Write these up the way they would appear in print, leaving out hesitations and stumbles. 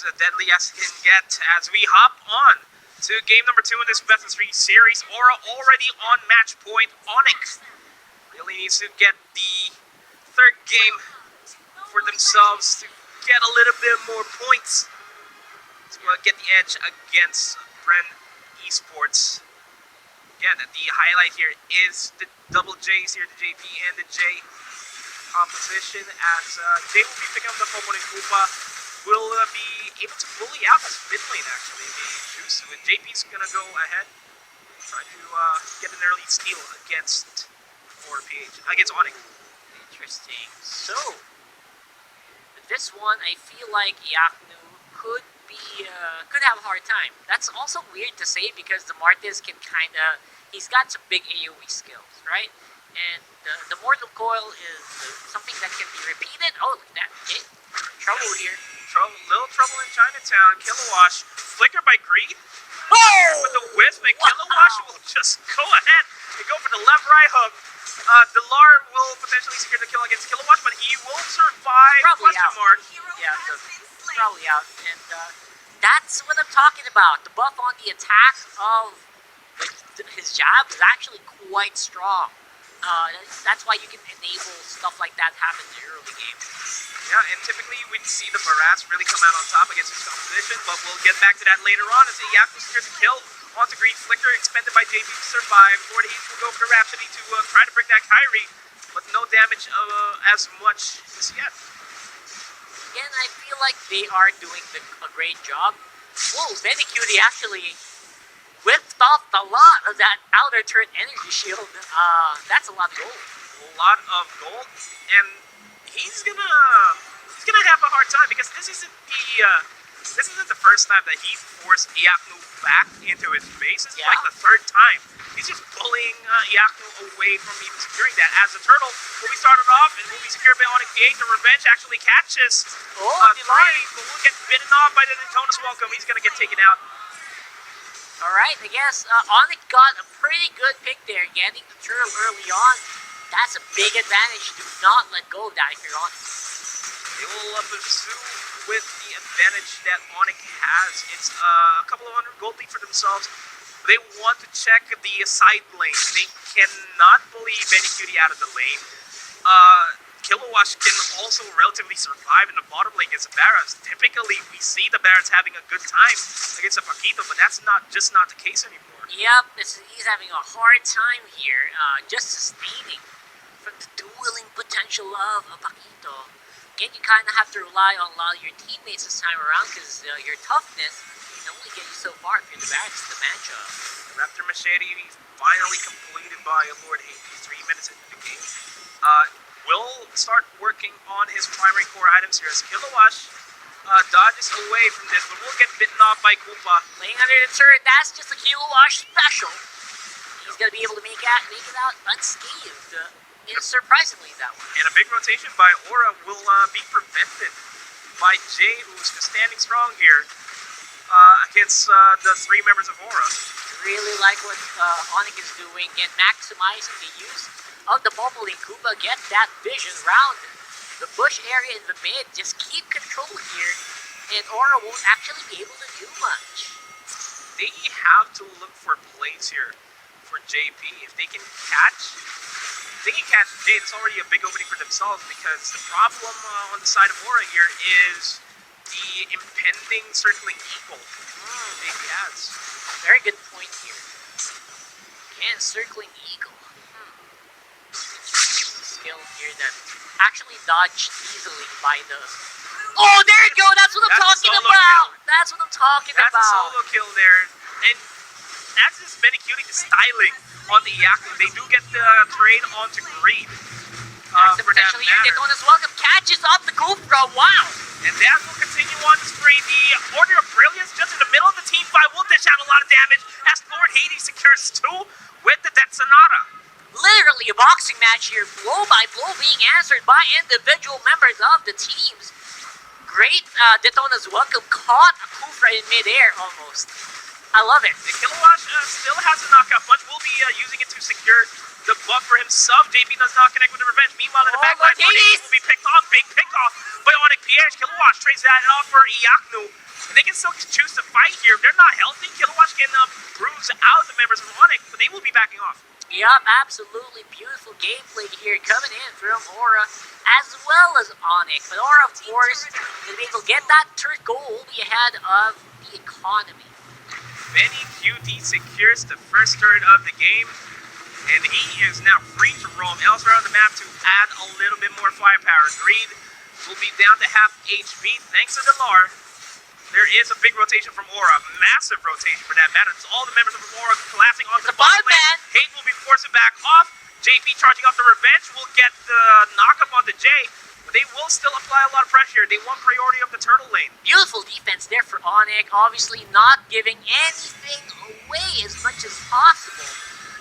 as deadly as it can get as we hop on to game number 2 in this best of 3 series. Aura already on match point. Onic really needs to get the third game for themselves to get a little bit more points to get the edge against Bren Esports. Again, the highlight here is the double J's here, the JP and the J composition, as J will be picking up the opponent. Koopa will be able to bully out this mid lane, actually, the Juice, and JP's gonna go ahead and try to get an early steal against against Onic. Interesting. So, with this one, I feel like Yaknu could have a hard time. That's also weird to say because the Martis can he's got some big AoE skills, right? And the Mortal Coil is something that can be repeated. Oh, look at that. Okay. Trouble here. Little trouble in Chinatown. Kilowash, flicker by Greed. Oh! With the whiff, and Kilowash will just go ahead and go for the left right hook. Delar will potentially secure the kill against Kilowash, but he will survive. Probably out. Yeah, probably out. And that's what I'm talking about. The buff on the attack of his jab is actually quite strong. That's why you can enable stuff like that happen in the early game. Yeah, and typically we'd see the Barats really come out on top against his competition, but we'll get back to that later on as the Yaknu secures the kill onto Green. Flicker expended by JP to survive. Lord Heat will go for Rhapsody to try to break that Kyrie, but no damage as much as yet. Again, I feel like they are doing a great job. Whoa, Medicutie actually whipped off a lot of that outer turret energy shield. That's a lot of gold. A lot of gold, and he's gonna have a hard time because this isn't the first time that he forced Yaknu back into his base. This is like the third time. He's just bullying Yaknu away from even securing that. As the turtle will be started off and will be secured by Onic V8. The revenge actually catches Three, but will get bitten off by the Daytona's welcome. He's gonna get taken out. Alright, I guess Onic got a pretty good pick there, getting the turtle early on. That's a big advantage. Do not let go of that if you're Onic. They will pursue with the advantage that Onic has. It's a couple of 100 gold lead for themselves. They want to check the side lane. They cannot bully Medicutie out of the lane. Kilowash can also relatively survive in the bottom lane against the Barats. Typically, we see the Barats having a good time against the Paquito, but that's not the case anymore. Yep, he's having a hard time here, just sustaining from the dueling potential of a Paquito. Again, you kind of have to rely on a lot of your teammates this time around because your toughness can only get you so far if you're the Barats in the matchup. Raptor Machete finally completed by Lord Hate. 3 minutes into the game. Will start working on his primary core items here as Kilowash dodges away from this, but will get bitten off by Koopa. Laying under the turret, that's just a Kilowash special. He's going to be able to make it out unscathed. Surprisingly, that one. And a big rotation by Aura will be prevented by Jay, who's just standing strong here against the 3 members of Aura. Really like what Onic is doing and maximizing the use of the bubble in Koopa. Get that vision round the bush area in the mid. Just keep control here, and Aura won't actually be able to do much. They have to look for plays here for JP. If they can catch Jay, it's already a big opening for themselves because the problem on the side of Aura here is the impending circling eagle JP has. Very good point here. And circling eagle. Skill here that actually dodged easily by the... Oh, there you go! That's what I'm talking about! That's what I'm talking about! That's a solo kill there. And that's just Medicutie styling on the Yaknu. They do get the trade onto Greed. That's the potential here. Daytona's welcome catches up the Goofra. Wow! And that will continue on to spree. The Order of Brilliance just in the middle of the team fight will dish out a lot of damage as Lord Hades secures 2 with the Death Sonata. Literally a boxing match here, blow by blow being answered by individual members of the teams. Great Daytona's welcome caught a Kufra in midair almost. I love it. The Kilowash still has a knockout punch. Will be using it to secure the buff for himself. JP does not connect with the revenge. Meanwhile, in the back line, will be picked off. Big pick off by Onic PH. Kilowash trades that off for Yaknu. And they can still choose to fight here. If they're not healthy, Kilowatt can bruise out the members of Onic, but they will be backing off. Yup, absolutely beautiful gameplay here coming in from Aura as well as Onic. But Aura, of course, will be able to get that third goal, will be ahead of the economy. Benny QD secures the first turret of the game, and he is now free to roam elsewhere on the map to add a little bit more firepower. Greed will be down to half HP thanks to Delar. There is a big rotation from Aura, massive rotation for that matter. It's all the members of Aura collapsing onto the bottom lane. Hate will be forced back off. JP charging off the revenge will get the knock-up onto Jay, but they will still apply a lot of pressure. They want priority of the turtle lane. Beautiful defense there for Onic, obviously not giving anything away as much as possible.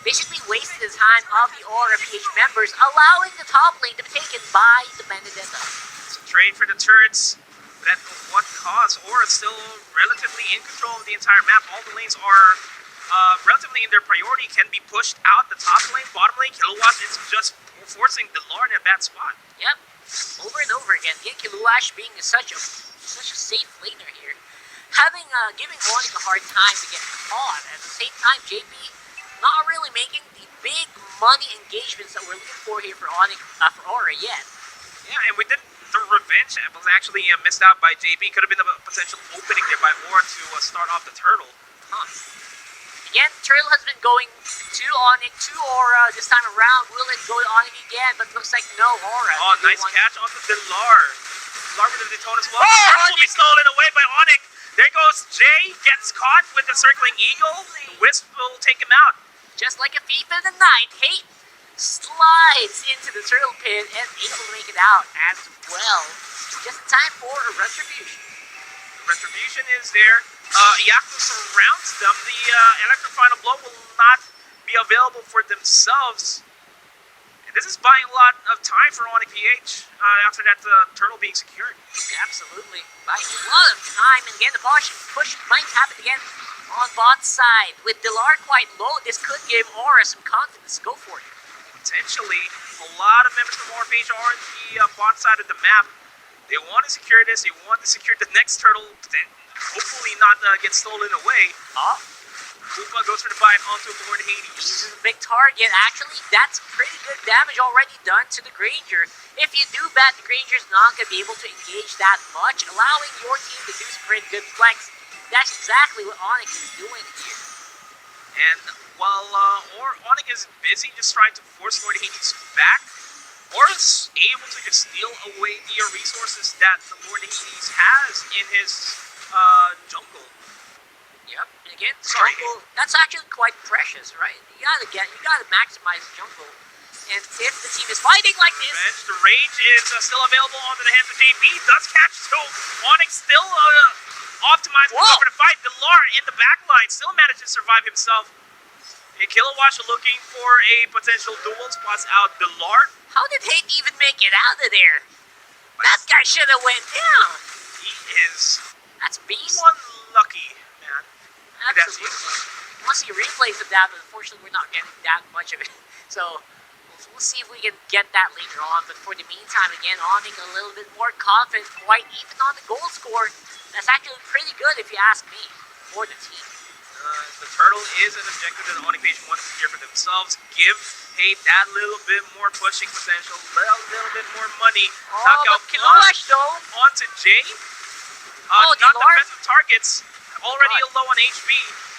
Basically wasted the time of the Aura PH members, allowing the top lane to be taken by the Benedetta. It's a trade for the turrets. But at what cost? Aura is still relatively in control of the entire map. All the lanes are relatively in their priority, can be pushed out. The top lane, bottom lane, Kilowatt is just forcing Delar in a bad spot. Yep, over and over again. Again, Kilowatt being such a safe laner here, giving Onic a hard time to get caught. At the same time, JP not really making the big money engagements that we're looking for here for Onic, for Aura yet. Yeah, and we did. The revenge was actually missed out by JP. Could have been a potential opening there by Aura to start off the turtle. Huh. Again, Turtle has been going to Onic, to Aura this time around. Will it go to Onic again? But looks like no, Aura. Oh, nice catch onto Delar. Delar with the Daytona as well. Oh, Turtle will be stolen away by Onic. There goes Jay, gets caught with the circling eagle. The Wisp will take him out. Just like a thief in the night, Hate slides into the turtle pit and able to make it out as well. Just in time for a retribution. The retribution is there. Yaku surrounds them. The electric final blow will not be available for themselves. And this is buying a lot of time for Onic PH after that turtle being secured. Absolutely. Buying a lot of time. And again, the push might happen again on bot side. With Delar quite low, this could give Aura some confidence to go for it. Potentially, a lot of members from Aura PH are on the bot side of the map. They want to secure this. They want to secure the next turtle. Hopefully not get stolen away. Koopa goes for the bite onto Lord Hades. This is a big target. Actually, that's pretty good damage already done to the Granger. If you do bat, the Granger's not going to be able to engage that much, allowing your team to do some pretty good flex. That's exactly what Onic is doing here. And while Onic is busy just trying to force Lord Hades back, Aura's able to just steal away the resources that the Lord Hades has in his jungle. Yep, and again, jungle, that's actually quite precious, right? You gotta maximize the jungle. And if the team is fighting like this... The rage is still available onto the hands of JP. Does catch two. Onic still optimized over the fight. Delar in the back line still managed to survive himself. And Kilowatt looking for a potential duel, spots out Delar. How did Hate even make it out of there? That guy should have went down. He is... That's beast. One lucky, man. Absolutely. I want to see replays of that, but unfortunately we're not getting that much of it. So we'll see if we can get that later on. But for the meantime, again, Onic a little bit more confident, quite even on the goal score. That's actually pretty good if you ask me, for the team. The turtle is an objective that the Onic Page wants to secure for themselves. Give Hate that little bit more pushing potential, little bit more money. Knock out Kilowatt though. Onto Jay. Not defensive targets. Already low on HP.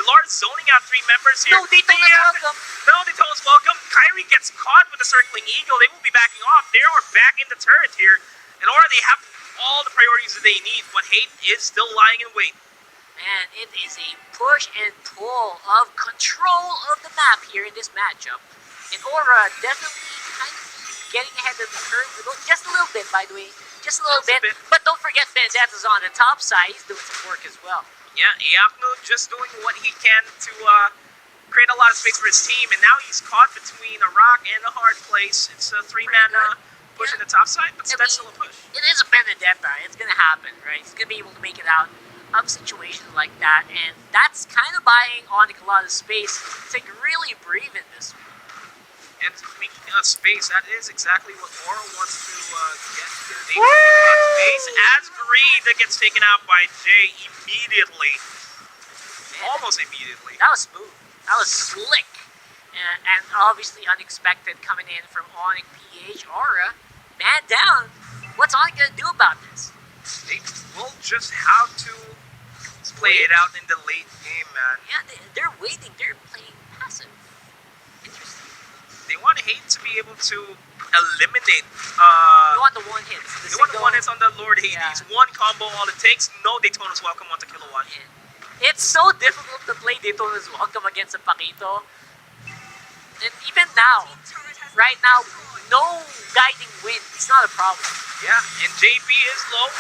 Delar is zoning out three members here. No, Daytona's welcome. No, Daytona's welcome. Kyrie gets caught with the circling eagle. They will be backing off. They are back in the turret here. And they have all the priorities that they need, but Hate is still lying in wait. Man, it is a push and pull of control of the map here in this matchup. And Aura definitely kind of getting ahead of the curve just a little bit, by the way. Just a little bit. But don't forget Benzetta's on the top side. He's doing some work as well. Yeah, Iaknu just doing what he can to create a lot of space for his team. And now he's caught between a rock and a hard place. It's a three-man push in the top side, but that's still a push. It is a Benedetta. It's going to happen, right? He's going to be able to make it out of situations like that, and that's kind of buying Onic a lot of space to really breathe in this one. And making a space, that is exactly what Aura wants to get here. They make space as Greed gets taken out by Jay immediately. Man, Almost immediately. that was smooth. That was slick. And obviously unexpected coming in from Onic PH. Aura, man down. What's Onic going to do about this? They will just have to play it out in the late game, man. Yeah, they're waiting. They're playing passive. Interesting. They want Hate to be able to eliminate. You want the one hits. They want the one hits on the Lord Hades. Yeah. One combo, all it takes. No Daytona's welcome onto Kilowatt. Yeah. It's so difficult to play Daytona's Welcome against a Paquito. And even now, right now, no guiding wind. It's not a problem. Yeah, and JP is low.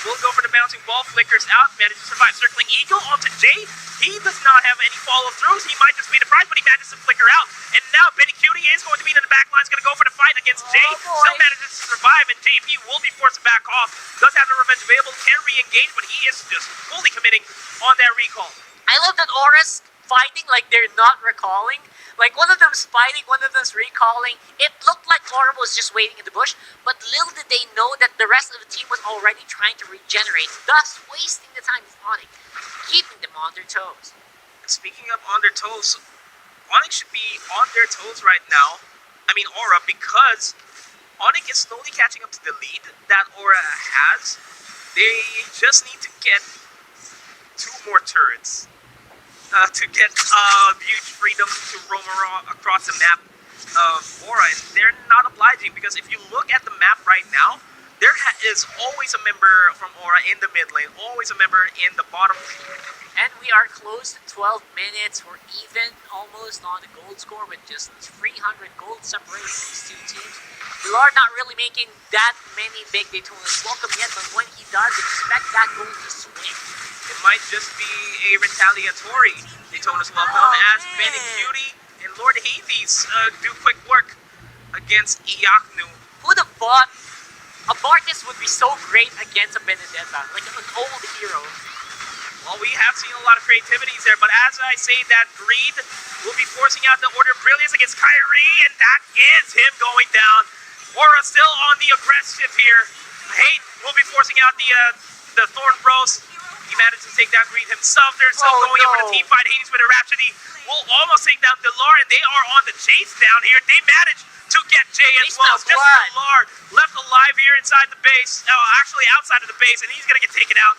Will go for the bouncing ball, flickers out, manages to survive. Circling Eagle onto Jay. He does not have any follow-throughs. He might just pay the price, but he manages to flicker out. And now Benny Cutie is going to be in the back line. He's going to go for the fight against Jay. Boy. Still manages to survive, and JP will be forced to back off. Does have the revenge available, can re-engage, but he is just fully committing on that recall. I love that Aura's fighting like they're not recalling. Like one of them's fighting, one of them's recalling. It looked like Aura was just waiting in the bush, but little did they know that the rest of the team was already trying to regenerate, thus wasting the time with Onic, keeping them on their toes. Speaking of on their toes, Onic should be on their toes right now. I mean Aura, because Onic is slowly catching up to the lead that Aura has. They just need to get 2 more turrets to get huge freedom to roam across the map of Aura. And they're not obliging, because if you look at the map right now, there is always a member from Aura in the mid lane, always a member in the bottom lane. And we are close to 12 minutes. We're even almost on the gold score with just 300 gold separating these two teams. Villar not really making that many big Daytona's Welcome yet, but when he does, expect that gold to swing. It might just be a retaliatory Daytona's Welcome as Benny Cutie and Lord Hades do quick work against Iaknu. Who'd have thought a Bartis would be so great against a Benedetta, like an old hero? Well, we have seen a lot of creativities there, but as I say that, Greed will be forcing out the Order of Brilliance against Kyrie, and that is him going down. Aura still on the aggressive here. Hate will be forcing out the Thorn Bros. He managed to take down Greed himself. They're still going in for the team fight. Hades with a Rhapsody will almost take down Villar, and they are on the chase down here. They managed to get Jay as well. Just Villar left alive here inside the base. Actually outside of the base, and he's going to get taken out.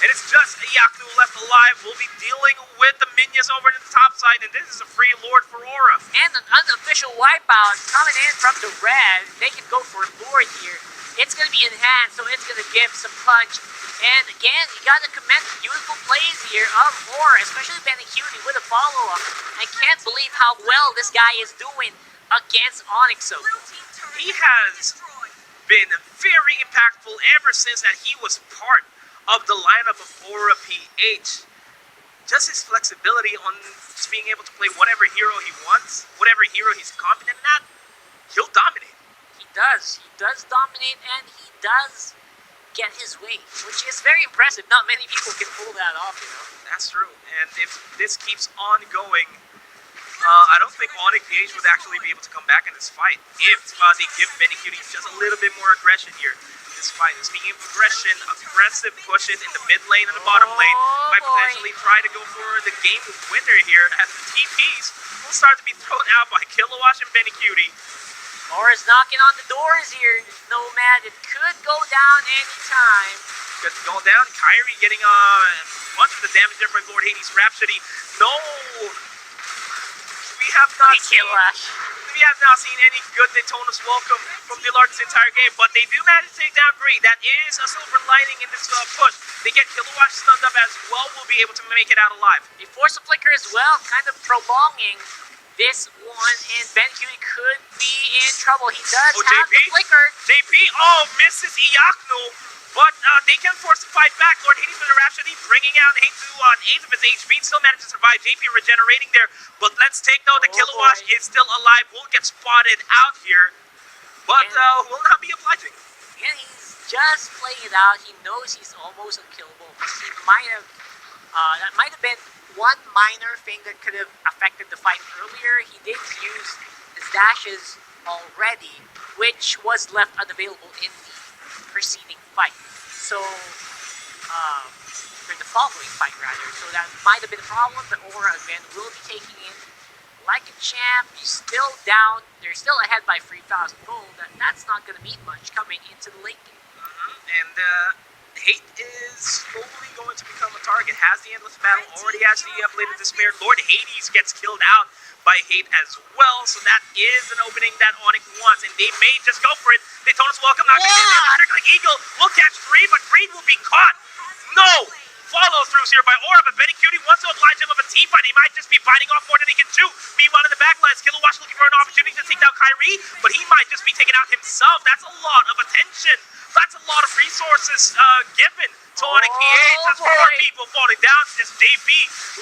And it's just Iaknu left alive. We'll be dealing with the minions over to the top side, and this is a free Lord for Aura. And an unofficial wipeout coming in from the red. They can go for a Lord here. It's going to be enhanced, so it's going to give some punch. And again, you got to commend the beautiful plays here of Aura, especially Benny Cutie with a follow-up. I can't believe how well this guy is doing against Onic so far. He has been very impactful ever since that he was part of the lineup of Aura PH. Just his flexibility on just being able to play whatever hero he wants, whatever hero he's confident at, he'll dominate. He does dominate, and he does get his way, which is very impressive. Not many people can pull that off, you know. That's true, and if this keeps on going, I don't think Onic PH would actually be able to come back in this fight if they give Benny Cutie just a little bit more aggression here. This fight. Speaking of aggression, aggressive pushes in the mid lane and the bottom lane might potentially try to go for the game winner here, as the TPs will start to be thrown out by Kilowatt and Benny Cutie. Aura's knocking on the doors here, Nomad. It could go down anytime. Could go down. Kyrie getting a bunch of the damage there from Lord Hades Rhapsody. No, we have not seen any good Daytona's Welcome from Villar this entire game, but they do manage to take down Greed. That is a silver lining in this push. They get Kilowatt stunned up as well, will be able to make it out alive. They force a flicker as well, kind of prolonging this one, and Ben Cutie could be in trouble. He does have the flicker. JP, misses Iaknu, but they can force the fight back. Lord Hades with a Rhapsody, bringing out Hades to an 8th of his HP, still managed to survive. JP regenerating there, but let's take note, the Kilowatt is still alive, will get spotted out here, but will not be obliging. And he's just playing it out. He knows he's almost unkillable. He might have, that might have been one minor thing that could have affected the fight earlier. He did use his dashes already, which was left unavailable in the preceding fight. So, for the following fight rather. So that might have been a problem, but Aura again will be taking in like a champ. He's still down. They're still ahead by 3,000 gold. That's not going to mean much coming into the late game. And Hate is slowly going to become a target. Has the Endless Battle, already has the Blade of Despair. Lord Hades gets killed out by Hate as well, so that is an opening that Onic wants, and they may just go for it. Daytona's welcome, not Circling Eagle will catch Greed, but Greed will be caught. No! Follow-throughs here by Aura, but Benny Cutie wants to oblige him of a team fight. He might just be biting off more than he can chew. Meanwhile, in the backlines, Kilowatt looking for an opportunity to take down Kyrie, but he might just be taken out himself. That's a lot of attention. That's a lot of resources given to Onic. Just four people falling down, just JP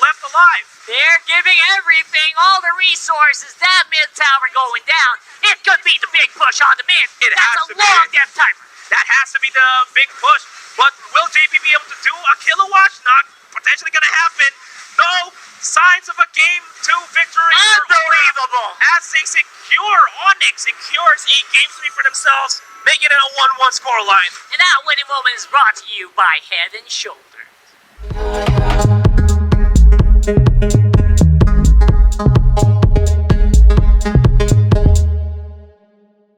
left alive. They're giving everything, all the resources. That mid tower going down. It could be the big push on the mid. That's a long death timer. That has to be the big push. But will JP be able to do a Kilowatt? Not potentially going to happen. No signs of a Game 2 victory. Unbelievable. As they secure, Onic secures a Game 3 for themselves, making it a 1-1 scoreline. And that winning moment is brought to you by Head and Shoulders.